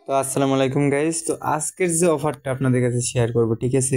তো আসসালামু আলাইকুম গাইস। তো আজকের যে অফারটা আপনাদের কাছে শেয়ার করব, ঠিক আছে,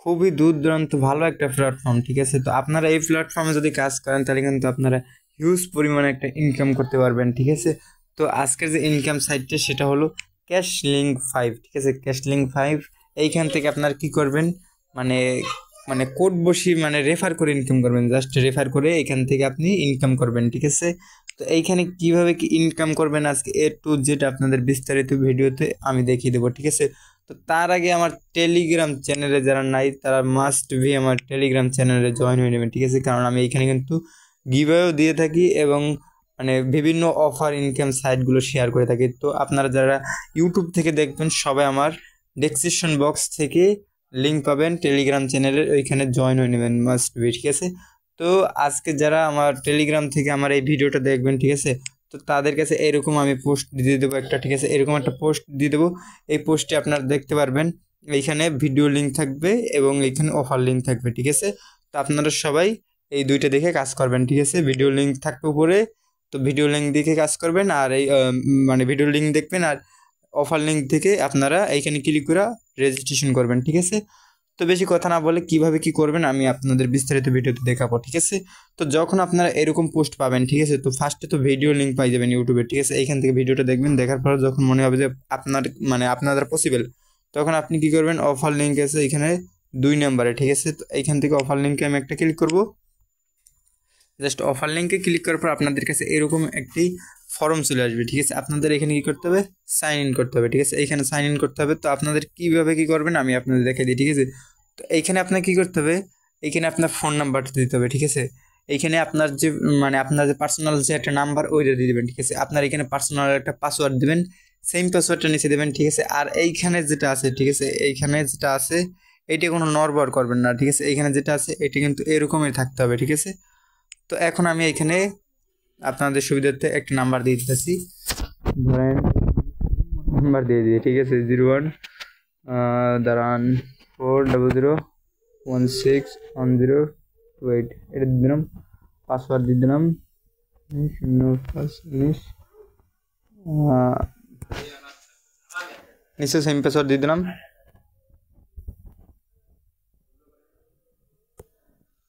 খুবই দূর দূরান্ত ভালো একটা প্ল্যাটফর্ম, ঠিক আছে। তো আপনারা এই প্ল্যাটফর্মে যদি কাজ করেন তাহলে কিন্তু আপনারা হিউজ পরিমাণে একটা ইনকাম করতে পারবেন, ঠিক আছে। তো আজকের যে ইনকাম সাইটটা সেটা হলো ক্যাশ লিঙ্ক 5, ঠিক আছে। ক্যাশ লিঙ্ক 5 এইখান থেকে আপনারা কি করবেন, মানে মানে কোড বসিয়ে মানে রেফার করে ইনকাম করবেন, জাস্ট রেফার করে এখান থেকে আপনি ইনকাম করবেন, ঠিক আছে। তো এইখানে কিভাবে কি ইনকাম করবেন আজকে A to Z আপনাদের বিস্তারিত ভিডিওতে আমি দেখিয়ে দেবো, ঠিক আছে। তো তার আগে আমার টেলিগ্রাম চ্যানেলে যারা নাই তারা মাস্ট বি আমার টেলিগ্রাম চ্যানেলে জয়েন হয়ে নেবেন, ঠিক আছে। কারণ আমি এখানে কিন্তু গিভঅ্যাও দিয়ে থাকি এবং মানে বিভিন্ন অফার ইনকাম সাইটগুলো শেয়ার করে থাকি। তো আপনারা যারা ইউটিউব থেকে দেখবেন সবাই আমার ডেসক্রিপশন বক্স থেকে লিঙ্ক পাবেন টেলিগ্রাম চ্যানেলের, ওইখানে জয়েন হয়ে নেবেন মাস্ট বি, ঠিক আছে। তো আজকে যারা আমার টেলিগ্রাম থেকে আমার এই ভিডিওটা দেখবেন, ঠিক আছে, তো তাদের কাছে এরকম আমি পোস্ট দিয়ে দেবো একটা, ঠিক আছে। এরকম একটা পোস্ট দিয়ে দেবো, এই পোস্টে আপনারা দেখতে পারবেন এইখানে ভিডিও লিঙ্ক থাকবে এবং এইখানে অফার লিঙ্ক থাকবে, ঠিক আছে। তো আপনারা সবাই এই দুইটা দেখে কাজ করবেন, ঠিক আছে। ভিডিও লিঙ্ক থাকবে উপরে, তো ভিডিও লিঙ্ক দেখে কাজ করবেন আর এই মানে ভিডিও লিঙ্ক দেখবেন আর অফার লিঙ্ক থেকে আপনারা এইখানে ক্লিক করে রেজিস্ট্রেশন করবেন, ঠিক আছে। তো বেশি কথা না বলে কিভাবে কি করবেন আমি আপনাদের বিস্তারিত ভিডিওতে দেখাবো, ঠিক আছে। তো যখন আপনারা এরকম পোস্ট পাবেন, ঠিক আছে, তো ফার্স্টে তো ভিডিও লিঙ্ক পাই যাবেন ইউটিউবে, ঠিক আছে। এইখান থেকে ভিডিওটা দেখবেন, দেখার পর যখন মনে হবে যে আপনার মানে আপনাদের পসিবল, তখন আপনি কি করবেন, অফার লিঙ্ক আছে এখানে 2 নম্বরে, ঠিক আছে। তো এইখান থেকে অফার লিঙ্কে আমি একটা ক্লিক করব। জাস্ট অফার লিঙ্কে ক্লিক করার পর আপনাদের কাছে এরকম একটি ফর্ম চলে আসবে, ঠিক আছে। আপনাদের এখানে কি করতে হবে, সাইন ইন করতে হবে, ঠিক আছে। এইখানে সাইন ইন করতে হবে। তো আপনাদের কীভাবে কী করবেন আমি আপনাদের দেখাই দিই, ঠিক আছে। তো এইখানে আপনার কী করতে হবে, এইখানে আপনার ফোন নাম্বারটা দিতে হবে, ঠিক আছে। এইখানে আপনার যে মানে আপনার যে পার্সোনাল যে একটা নাম্বার ওইটা দিয়ে দেবেন, ঠিক আছে। আপনার এখানে পার্সোনাল একটা পাসওয়ার্ড দেবেন, সেম পাসওয়ার্ডটা নিচে দেবেন, ঠিক আছে। আর এইখানে যেটা আছে, ঠিক আছে, এইখানে যেটা আছে এইটা কোনো নড়বড় করবেন না, ঠিক আছে। এইখানে যেটা আছে এটা কিন্তু এরকমই থাকতে হবে, ঠিক আছে। তো এখন আমি এখানে আপনাদের সুবিধার্থে একটা নাম্বার দিয়ে দিতেছি, ধরেন নাম্বার দিয়ে দিই, ঠিক আছে। 01 দাঁড়ান 400161028 এটা দিয়ে দিলাম, পাসওয়ার্ড দিয়ে দিলাম 0 নিশ্চয় সেম পাসওয়ার্ড দিয়ে দিলাম।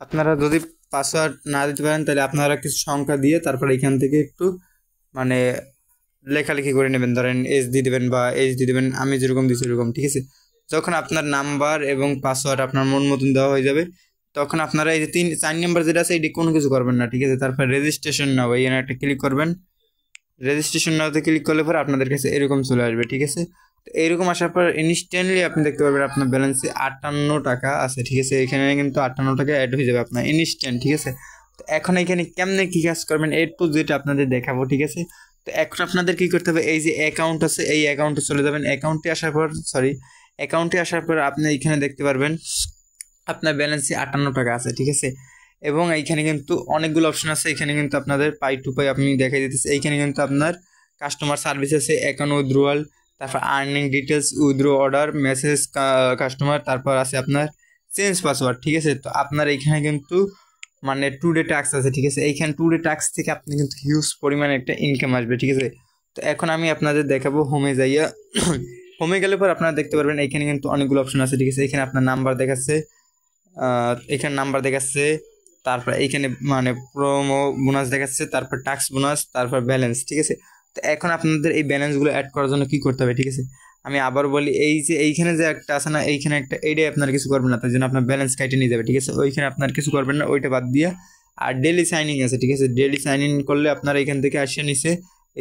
আপনারা যদি পাসওয়ার্ড না দিতে পারেন তাহলে আপনারা কিছু সংখ্যা দিয়ে তারপর এখান থেকে একটু মানে লেখালেখি করে নেবেন, ধরেন এজ দিয়ে দেবেন বা এজ দিয়ে দেবেন, আমি যেরকম দিচ্ছি এরকম, ঠিক আছে। যখন আপনার নাম্বার এবং পাসওয়ার্ড আপনার মন মতন দেওয়া হয়ে যাবে তখন আপনারা এই যে 4 নম্বর যেটা আছে এটি কোনো কিছু করবেন না, ঠিক আছে। তারপর রেজিস্ট্রেশন নাও এখানে একটা ক্লিক করবেন। রেজিস্ট্রেশন নাওতে ক্লিক করলে পর আপনাদের কাছে এরকম চলে আসবে, ঠিক আছে। তো এইরকম আসার পর ইনস্ট্যান্টলি আপনি দেখতে পারবেন আপনার ব্যালেন্সে 58 টাকা আছে, ঠিক আছে। এখানে কিন্তু 58 টাকা অ্যাড হয়ে যাবে আপনার ইনস্ট্যান্ট, ঠিক আছে। তো এখন এখানে কেমনে কী কাজ করবেন A to Z আপনাদের দেখাবো, ঠিক আছে। তো এখন আপনাদের কী করতে হবে, এই যে অ্যাকাউন্ট আছে এই অ্যাকাউন্টে চলে যাবেন। অ্যাকাউন্টে আসার পর আপনি এখানে দেখতে পারবেন আপনার ব্যালেন্সে 58 টাকা আছে, ঠিক আছে। এবং এইখানে কিন্তু অনেকগুলো অপশন আছে, এখানে কিন্তু আপনাদের পাই টু পাই আপনি দেখাই দিতেছে। এইখানে কিন্তু আপনার কাস্টমার সার্ভিস আছে, অ্যাকাউন্ট উইথড্রোয়াল, তারপর earning details, withdraw order, message customer, তারপর আছে আপনার চেঞ্জ পাসওয়ার্ড, ঠিক আছে। তো আপনার এইখানে কিন্তু মানে টুডে ট্যাক্স আছে, ঠিক আছে। এইখানে টুডে ট্যাক্স থেকে আপনি কিন্তু হিউজ পরিমাণে একটা ইনকাম আসবে, ঠিক আছে। তো এখন আমি আপনাদের দেখাবো হোমে যাইয়া। হোমে গেলে পর আপনারা দেখতে পারবেন এইখানে কিন্তু অনেকগুলো অপশন আছে, ঠিক আছে। এখানে আপনার নাম্বার দেখাচ্ছে, এখানে নাম্বার দেখাচ্ছে, তারপর এইখানে মানে প্রোমো বোনাস দেখাচ্ছে, তারপর টাক্স বোনাস, তারপর ব্যালেন্স, ঠিক আছে। তো এখন আপনাদের এই ব্যালেন্সগুলো অ্যাড করার জন্য কী করতে হবে, ঠিক আছে। আমি আবার বলি, এই যে এইখানে যে একটা আছে না, এইখানে একটা, এইটাই আপনার কিছু করবেন না, তার জন্য আপনার ব্যালেন্স কাইটে নিয়ে যাবে, ঠিক আছে। ওইখানে আপনার কিছু করবেন না, ওইটা বাদ দিয়ে আর ডেলি সাইনিং আছে, ঠিক আছে। ডেলি সাইন ইন করলে আপনার এখান থেকে আসে নিচে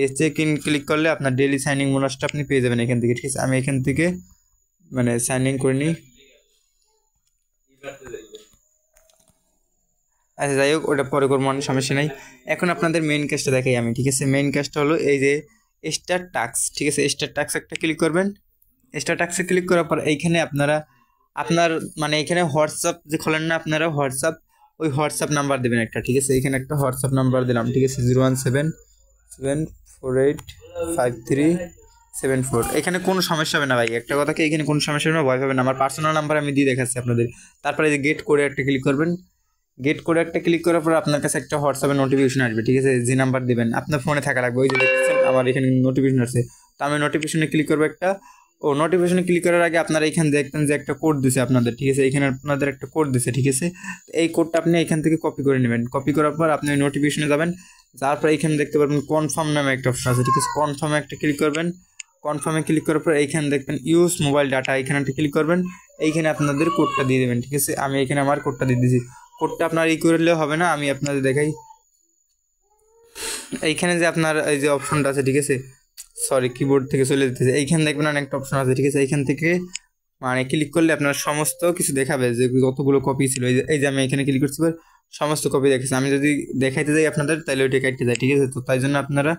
এই চেক ইন ক্লিক করলে আপনার ডেলি সাইনিং বোনাসটা আপনি পেয়ে যাবেন এখান থেকে, ঠিক আছে। আমি এখান থেকে মানে সাইন ইন করে নিই। আচ্ছা যাই হোক, ওটা পরে করবো, অনেক সমস্যা নেই। এখন আপনাদের মেইন কাজটা দেখাই আমি, ঠিক আছে। মেইন কাজটা হলো এই যে স্টার টাক্স, ঠিক আছে। স্টার টাক্স একটা ক্লিক করবেন। স্টার টাক্সে ক্লিক করার পর এইখানে আপনারা আপনার মানে এখানে হোয়াটসঅ্যাপ যে খোলেন না আপনারা হোয়াটসঅ্যাপ, ওই হোয়াটসঅ্যাপ নাম্বার দেবেন একটা, ঠিক আছে। এখানে একটা হোয়াটসঅ্যাপ নাম্বার দিলাম, ঠিক আছে। 01777485374। এখানে কোনো সমস্যা হবে না ভাই, একটা কথা কি, এখানে কোনো সমস্যা হবে না, ভয় পাবেন না। আমার পার্সোনাল নাম্বার আমি দিয়ে দেখাচ্ছি আপনাদের। তারপরে এই যে গেট করে একটা ক্লিক করবেন। গেট করে একটা ক্লিক করার পর আপনার কাছে একটা হোয়াটসঅ্যাপে নোটিফিকেশন আসবে, ঠিক আছে। যে নাম্বার দেবেন আপনার ফোনে থাকা লাগবে, ওই যে দেখছেন আমার এখানে নোটিফিকেশন আসছে। তো আমি নোটিফিকেশনে ক্লিক করবো একটা। নোটিফিকেশনে ক্লিক করার আগে আপনারা এখানে দেখবেন যে একটা কোড দিছে আপনাদের, ঠিক আছে, এখানে আপনাদের একটা কোড দিছে, ঠিক আছে। এই কোডটা আপনি এখান থেকে কপি করে নেবেন। কপি করার পর আপনি নোটিফিকেশনে যাবেন, যাওয়ার পর এখানে দেখতে পারবেন কনফার্ম নামে একটা অপশন আছে, ঠিক আছে। কনফার্মে একটা ক্লিক করবেন। কনফার্মে ক্লিক করার পর এইখানে দেখবেন ইউজ মোবাইল ডাটা, এখানে একটা ক্লিক করবেন। এইখানে আপনাদের কোডটা দিয়ে দেবেন, ঠিক আছে। আমি এখানে আমার কোডটা দিয়ে দিয়েছি। কোডটা আপনার করলেও হবে না, আমি আপনাদের দেখাই। এইখানে যে আপনার এই যে অপশনটা আছে, ঠিক আছে, সরি কিবোর্ড থেকে চলে যেতেছে, এইখানে দেখবেন অনেকটা অপশন আছে, ঠিক আছে। এইখান থেকে মানে ক্লিক করলে আপনার সমস্ত কিছু দেখাবে যে যতগুলো কপি ছিল। এই যে আমি এখানে ক্লিক করছি, সমস্ত কপি দেখেছি। আমি যদি দেখাইতে যাই আপনাদের তাহলে ওইটা কাটতে যায়, ঠিক আছে। তো তাই জন্য আপনারা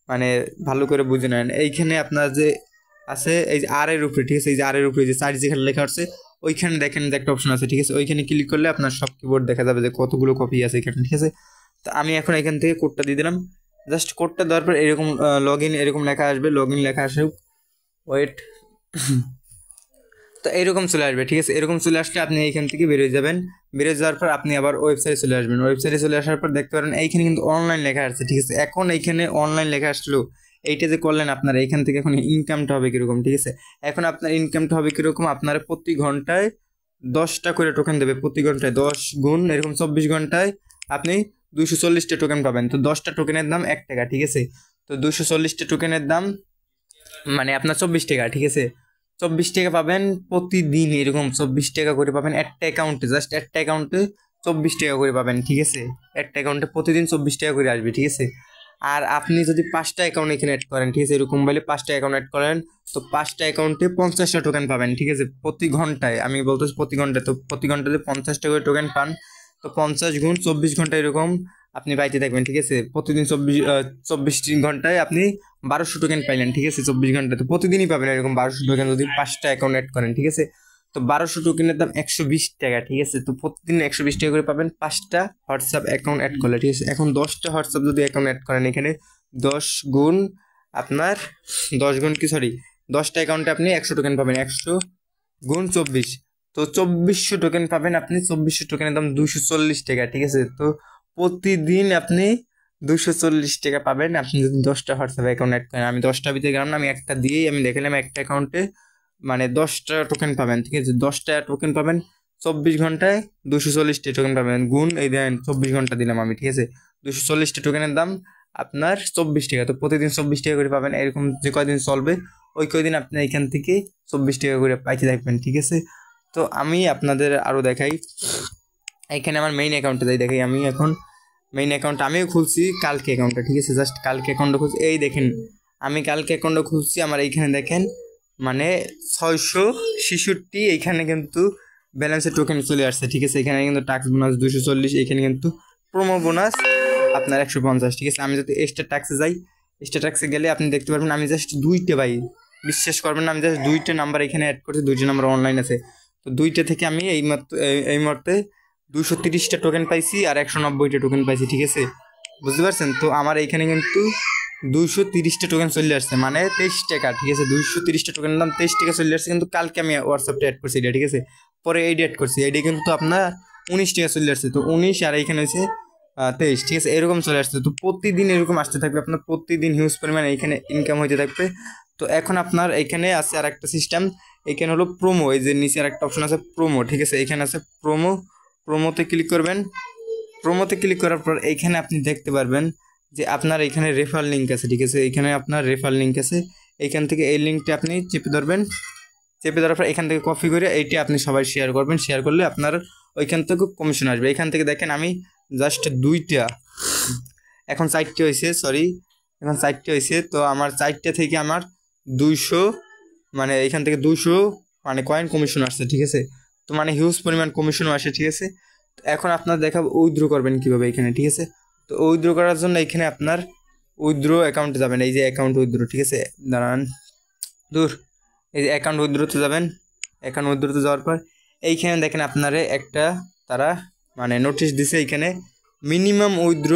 মানে ভালো করে বুঝে নেন। এইখানে আপনার যে আছে এই যে আর এর উপরে, ঠিক আছে, এই যে আর এর উপরে যে সাইজ যেখানে লেখা আছে ওইখানে দেখেন যে একটা অপশন আছে, ঠিক আছে। ওইখানে ক্লিক করলে আপনার সব কিবোর্ড দেখা যাবে যে কতগুলো কপি আছে এখানে, ঠিক আছে। তো আমি এখন এখান থেকে কোডটা দিয়ে দিলাম। জাস্ট কোডটা দেওয়ার পর এরকম লগ ইন এরকম লেখা আসবে, লগ ইন লেখা আসুক, ওয়েট। তো এরকম চলে আসবে, ঠিক আছে। এরকম চলে আসলে আপনি এইখান থেকে বেরিয়ে যাবেন। বেরিয়ে যাওয়ার পর আপনি আবার ওয়েবসাইটে চলে আসবেন। ওয়েবসাইটে চলে আসার পর দেখতে পারেন এইখানে কিন্তু অনলাইন লেখা আসছে, ঠিক আছে। এখন এইখানে অনলাইন লেখা আসলো, এইটা যে করলেন আপনারা এইখান থেকে এখন ইনকামটা হবে কীরকম, ঠিক আছে। এখন আপনার ইনকামটা হবে কীরকম, আপনারা প্রতি ঘন্টায় 10টা করে টোকেন দেবে। প্রতি ঘন্টায় 10 গুণ এরকম 24 ঘন্টায় আপনি 240টা টোকেন পাবেন। তো 10টা টোকেনের দাম 1 টাকা, ঠিক আছে। তো 240টা টোকেনের দাম মানে আপনার 24 টাকা, ঠিক আছে। 24 টাকা পাবেন প্রতিদিন, এরকম 24 টাকা করে পাবেন একটা অ্যাকাউন্টে। জাস্ট একটা অ্যাকাউন্টে 24 টাকা করে পাবেন, ঠিক আছে। একটা অ্যাকাউন্টে প্রতিদিন 24 টাকা করে আসবে, ঠিক আছে। আর আপনি যদি 5টা অ্যাকাউন্ট এখানে অ্যাড করেন, ঠিক আছে, এরকম বলে 5টা অ্যাকাউন্ট অ্যাড করেন, তো 5টা অ্যাকাউন্টে 50টা টোকেন পাবেন, ঠিক আছে। প্রতি ঘন্টায়, আমি বলতেছি প্রতি ঘন্টায়, তো প্রতি ঘন্টাতে 50টা করে টোকেন পান। তো 50 গুণ 24 ঘন্টা এরকম আপনি পাইতে থাকবেন, ঠিক আছে। প্রতিদিন 24 ঘন্টায় আপনি 1200 টোকেন পাইলেন, ঠিক আছে। 24 ঘন্টায় তো প্রতিদিনই পাবেন এরকম 1200 টোকেন যদি 5টা অ্যাকাউন্ট অ্যাড করেন, ঠিক আছে। তো 1200 টোকেনের দাম 120 টাকা, ঠিক আছে। তো প্রতিদিন 120 টাকা করে পাবেন 5টা হোয়াটসঅ্যাপ অ্যাকাউন্ট অ্যাড করলে, ঠিক আছে। এখন 10টা হোয়াটসঅ্যাপ যদি অ্যাকাউন্ট অ্যাড করেন, এখানে 10 গুণ আপনার 10 গুণ কি সরি 10টা অ্যাকাউন্টে আপনি 100 টোকেন পাবেন। 100 গুণ 24, তো 2400 টোকেন পাবেন আপনি। 2400 টোকেনের দাম 240 টাকা, ঠিক আছে। তো প্রতিদিন আপনি 240 টাকা পাবেন আপনি যদি 10টা হোয়াটসঅ্যাপ অ্যাকাউন্ট অ্যাড করেন। আমি 10টা ভিতরে গেলাম না, আমি একটা দিয়েই আমি দেখালাম একটা অ্যাকাউন্টে মানে 10টা টোকেন পাবেন, ঠিক আছে। 10টা টোকেন পাবেন 24 ঘন্টায় 240টা টোকেন পাবেন। গুণ এই দেন 24 ঘন্টা দিলাম আমি, ঠিক আছে। 240টা টোকেনের দাম আপনার 24 টাকা। তো প্রতিদিন 24 টাকা করে পাবেন। এরকম যে কয়দিন চলবে ওই কয়দিন আপনি এখান থেকে 24 টাকা করে পাইতে থাকবেন, ঠিক আছে। তো আমি আপনাদের আরও দেখাই, এখানে আমার মেইন অ্যাকাউন্টে যাই দেখাই। আমি এখন মেইন অ্যাকাউন্ট আমিও খুলছি কালকে অ্যাকাউন্টটা, ঠিক আছে। জাস্ট কালকে অ্যাকাউন্টটা খুলছি, এই দেখেন আমি কালকে অ্যাকাউন্টটা খুলছি। আমার এইখানে দেখেন মানে 666 এইখানে কিন্তু ব্যালেন্সের টোকেন চলে আসছে, ঠিক আছে। এখানে কিন্তু টাক্স বোনাস 240, এখানে কিন্তু প্রোমো বোনাস আপনার 150, ঠিক আছে। আমি যদি এক্সট্রা ট্যাক্সে যাই, এক্সট্রা ট্যাক্সে গেলে আপনি দেখতে পারবেন আমি জাস্ট 2টা ভাই, বিশ্বাস করবেন না, আমি জাস্ট 2টা নাম্বার এখানে অ্যাড করছি, 2টা নাম্বার অনলাইন আছে। তো 2টা থেকে আমি এই মুহূর্তে 230টা টোকেন পাইছি আর 190টা টোকেন পাইছি, ঠিক আছে, বুঝতে পারছেন। তো আমার এইখানে কিন্তু 230টা টোকেন চলে আসছে মানে 23 টাকা, ঠিক আছে। 230টা টোকেনের দাম 23 টাকা চলে আসছে, কিন্তু কালকে আমি হোয়াটসঅ্যাপটা অ্যাড করছি এটা, ঠিক আছে। পরে এইটা অ্যাড করছি, এইটা কিন্তু আপনার 19 টাকা চলে আসছে। তো 19 আর এইখানে হচ্ছে 23, ঠিক আছে, এরকম চলে আসছে। তো প্রতিদিন এরকম আসতে থাকবে আপনার, প্রতিদিন হিউজ পরিমাণে এইখানে ইনকাম হইতে থাকবে। তো এখন আপনার এইখানে আছে আর একটা সিস্টেম, এইখানে হলো প্রোমো, এই যে নিচে আর একটা অপশন আছে প্রোমো, ঠিক আছে। এইখানে আছে প্রোমো, প্রোমোতে ক্লিক করবেন। প্রোমোতে ক্লিক করার পর এইখানে আপনি দেখতে পারবেন যে আপনার এখানে রেফার লিঙ্ক আছে, ঠিক আছে। এখানে আপনার রেফার লিঙ্ক আছে, এইখান থেকে এই লিঙ্কটা আপনি চেপে ধরবেন। চেপে ধরার পর এখান থেকে কপি করে এইটি আপনি সবাই শেয়ার করবেন। শেয়ার করলে আপনার ওইখান থেকে কমিশন আসবে। এখান থেকে দেখেন আমি জাস্ট 2টা, এখন 4টে হয়েছে, সরি এখন 4টে হয়েছে। তো আমার 4টে থেকে আমার 200 মানে এইখান থেকে 200 মানে কয়েন কমিশন আসছে, ঠিক আছে। তো মানে হিউজ পরিমাণ কমিশনও আসে, ঠিক আছে। তো এখন আপনার দেখাবো উইথড্র করবেন কীভাবে এখানে, ঠিক আছে। তো উইথড্র করার জন্য এখানে আপনার উইথড্র অ্যাকাউন্টে যাবেন, এই যে অ্যাকাউন্ট উইথড্র, ঠিক আছে, দাঁড়ান দূর, এই যে অ্যাকাউন্ট উইথড্রতে যাবেন। অ্যাকাউন্ট উইথড্রতে যাওয়ার পর এইখানে দেখেন আপনারে একটা তারা মানে নোটিশ দিছে, এইখানে মিনিমাম উইথড্র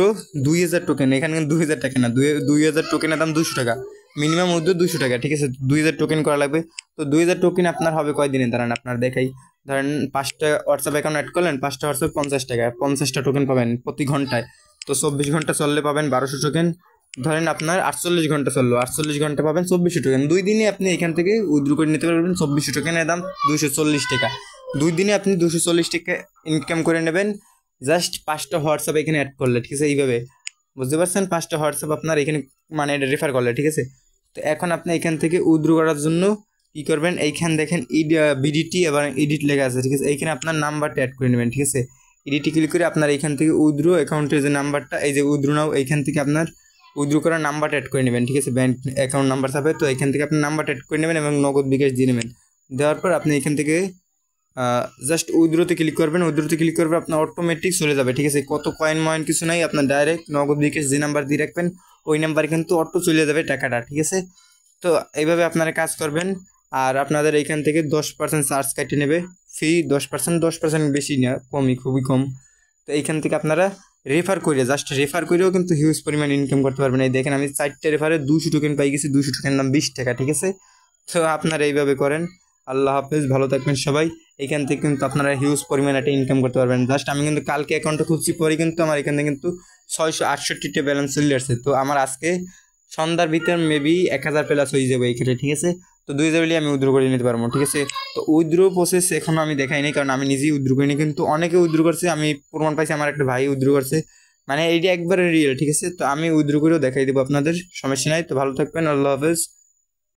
2000 টোকেন। এখানে 2000 টাকা না, 2000 টোকেনের দাম 200 টাকা, মিনিমাম উইথড্র 200 টাকা, ঠিক আছে। 2000 টোকেন করা লাগবে। তো 2000 টোকেন আপনার হবে কয়দিনে, দাঁড়ান আপনার দেখাই। ধরেন 5টা হোয়াটসঅ্যাপ অ্যাকাউন্ট অ্যাড করলেন, 5টা হোয়াটসঅ্যাপ 50 টাকা, 50টা টোকেন পাবেন প্রতি ঘন্টায়। তো 24 ঘন্টা চললে পাবেন 1200 টোকেন। ধরেন আপনার 48 ঘন্টা চললো, 48 ঘন্টা পাবেন 2400 টোকেন। 2 দিনে আপনি এখান থেকে উইথড্র করে নিতে পারবেন 2400 টোকেনের দাম 240 টাকা। 2 দিনে আপনি 240 টাকা ইনকাম করে নেবেন জাস্ট 5টা হোয়াটসঅ্যাপ এখানে অ্যাড করলে, ঠিক আছে? এইভাবে বুঝতে পারছেন, 5টা হোয়াটসঅ্যাপ আপনার এখানে মানে এটা রেফার করলে, ঠিক আছে? তো এখন আপনি এখান থেকে উইথড্র করার জন্য কী করবেন, এইখান দেখেন বিডিটি এবং এডিট লেখা আছে, ঠিক আছে? এইখানে আপনার নাম্বারটা অ্যাড করে নেবেন, ঠিক আছে? এডিটে ক্লিক করে আপনার এইখান থেকে উইথড্র অ্যাকাউন্টের যে নাম্বারটা, এই যে উইথড্র নাও, এইখান থেকে আপনার উইথড্র করার নাম্বারটা অ্যাড করে নেবেন, ঠিক আছে? ব্যাংক অ্যাকাউন্ট নাম্বার থাকবে, তো এখান থেকে আপনি নাম্বারটা অ্যাড করে নেবেন এবং নগদ বিকাশ দিয়ে নেবেন। দেওয়ার পর আপনি এখান থেকে জাস্ট উইথড্রতে ক্লিক করবেন। উইথড্রতে ক্লিক করবে আপনার অটোমেটিক চলে যাবে, ঠিক আছে? কত কয়েন ময়েন কিছু নাই, আপনার ডাইরেক্ট নগদ বিকাশ যে নাম্বার দিয়ে রাখবেন ওই নাম্বারে কিন্তু অটো চলে যাবে টাকাটা, ঠিক আছে? তো এইভাবে আপনারা কাজ করবেন। আর আপনাদের এইখান থেকে 10% চার্জ কাটিয়ে নেবে, ফি 10%, 10% বেশি না, কমই, খুবই কম। তো এইখান থেকে আপনারা রেফার করে, জাস্ট রেফার করেও কিন্তু হিউজ পরিমাণ ইনকাম করতে পারবেন। এই দেখেন আমি 4টে রেফারে 200 টোকেন পাই গেছি, 200 টোকেন দাম 20 টাকা, ঠিক আছে? তো আপনারা এইভাবে করেন। আল্লাহ হাফেজ, ভালো থাকবেন সবাই। এখান থেকে কিন্তু আপনারা হিউজ পরিমাণ একটা ইনকাম করতে পারবেন। জাস্ট আমি কিন্তু কালকে অ্যাকাউন্টটা খুঁজছি, পরে কিন্তু আমার এখান থেকে কিন্তু 668টা ব্যালেন্স চলে আসছে। তো আমার আজকে সন্ধ্যার ভিতর মেবি 1000 প্লাস হয়ে যাবে এই ক্ষেত্রে, ঠিক আছে? তো 2000 হলে আমি উইথড্র করে নিতে পারবো, ঠিক আছে? তো উইথড্র প্রসেস এখনও আমি দেখাইনি, কারণ আমি নিজেই উইথড্র করিনি, কিন্তু অনেকে উইথড্র করছে, আমি প্রমাণ পাইছি, আমার একটা ভাই উইথড্র করছে, মানে এইটা একবারে রিয়েল, ঠিক আছে? তো আমি উইথড্র করেও দেখাই দেবো আপনাদের, সমস্যা নাই। তো ভালো থাকবেন, আল্লাহ হাফেজ।